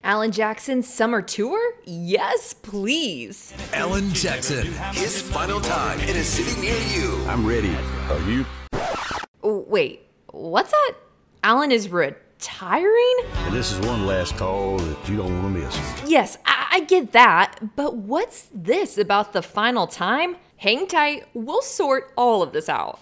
Alan Jackson's summer tour? Yes, please. Alan Jackson, his final time in a city near you. I'm ready. Are you? Wait, what's that? Alan is retiring? And this is one last call that you don't want to miss. Yes, I get that, but what's this about the final time? Hang tight, we'll sort all of this out.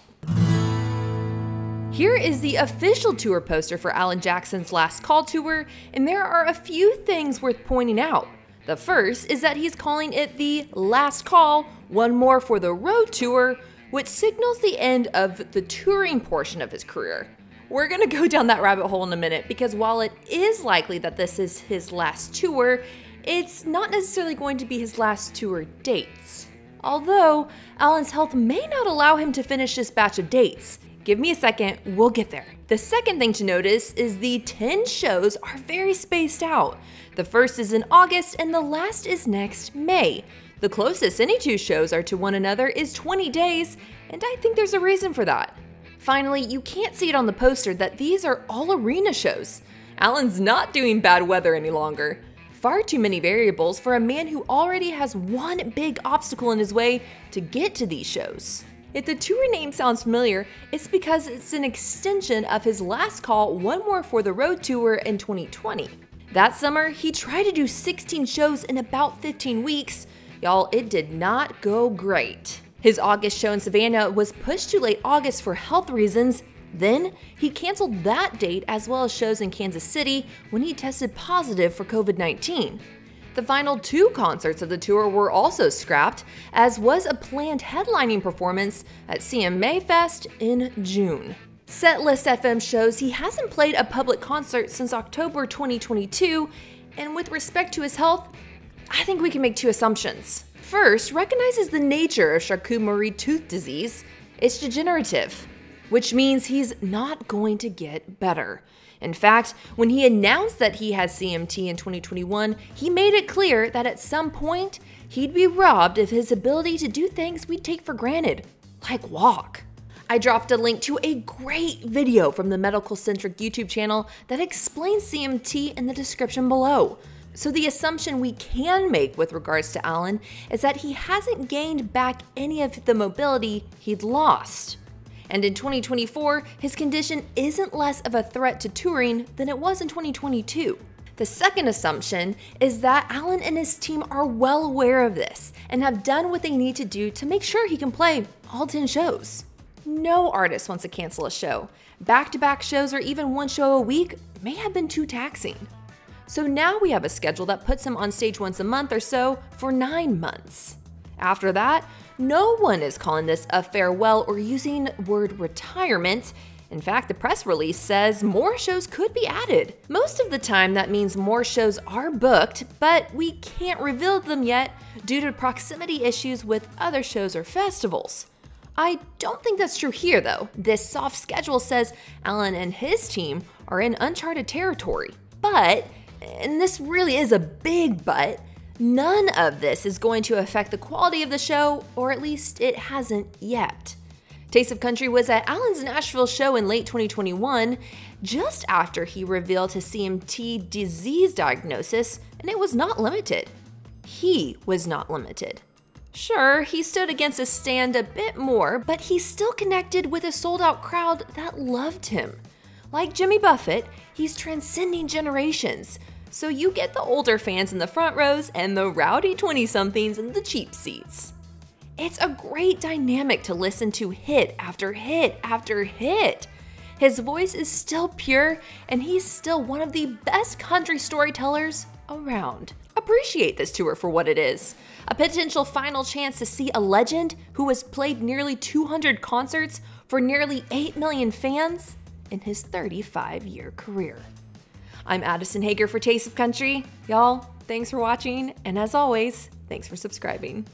Here is the official tour poster for Alan Jackson's Last Call tour, and there are a few things worth pointing out. The first is that he's calling it the Last Call, One More for the Road tour, which signals the end of the touring portion of his career. We're gonna go down that rabbit hole in a minute, because while it is likely that this is his last tour, it's not necessarily going to be his last tour dates. Although, Alan's health may not allow him to finish this batch of dates. Give me a second, we'll get there. The second thing to notice is the 10 shows are very spaced out. The first is in August and the last is next May. The closest any two shows are to one another is 20 days, and I think there's a reason for that. Finally, you can't see it on the poster that these are all arena shows. Alan's not doing bad weather any longer. Far too many variables for a man who already has one big obstacle in his way to get to these shows. If the tour name sounds familiar, it's because it's an extension of his Last Call, One More for the Road tour in 2020. That summer, he tried to do 16 shows in about 15 weeks. Y'all, it did not go great. His August show in Savannah was pushed to late August for health reasons. Then, he canceled that date as well as shows in Kansas City when he tested positive for COVID-19. The final 2 concerts of the tour were also scrapped, as was a planned headlining performance at CMA Fest in June. Setlist FM shows he hasn't played a public concert since October 2022, and with respect to his health, I think we can make 2 assumptions. First, recognizes the nature of Charcot-Marie tooth disease. It's degenerative, which means he's not going to get better. In fact, when he announced that he had CMT in 2021, he made it clear that at some point, he'd be robbed of his ability to do things we take for granted, like walk. I dropped a link to a great video from the Medical Centric YouTube channel that explains CMT in the description below. So the assumption we can make with regards to Alan is that he hasn't gained back any of the mobility he'd lost. And in 2024, his condition isn't less of a threat to touring than it was in 2022. The second assumption is that Alan and his team are well aware of this and have done what they need to do to make sure he can play all 10 shows. No artist wants to cancel a show. Back-to-back shows or even one show a week may have been too taxing. So now we have a schedule that puts him on stage once a month or so for 9 months. After that, no one is calling this a farewell or using the word retirement. In fact, the press release says more shows could be added. Most of the time that means more shows are booked, but we can't reveal them yet due to proximity issues with other shows or festivals. I don't think that's true here though. This soft schedule says Alan and his team are in uncharted territory. But, and this really is a big but, none of this is going to affect the quality of the show, or at least it hasn't yet. Taste of Country was at Alan's Nashville show in late 2021, just after he revealed his CMT disease diagnosis, and it was not limited. He was not limited. Sure, he stood against a stand a bit more, but he still connected with a sold-out crowd that loved him. Like Jimmy Buffett, he's transcending generations. So you get the older fans in the front rows and the rowdy 20-somethings in the cheap seats. It's a great dynamic to listen to hit after hit after hit. His voice is still pure and he's still one of the best country storytellers around. Appreciate this tour for what it is. A potential final chance to see a legend who has played nearly 200 concerts for nearly 8 million fans in his 35-year career. I'm Addison Hager for Taste of Country. Y'all, thanks for watching, and as always, thanks for subscribing.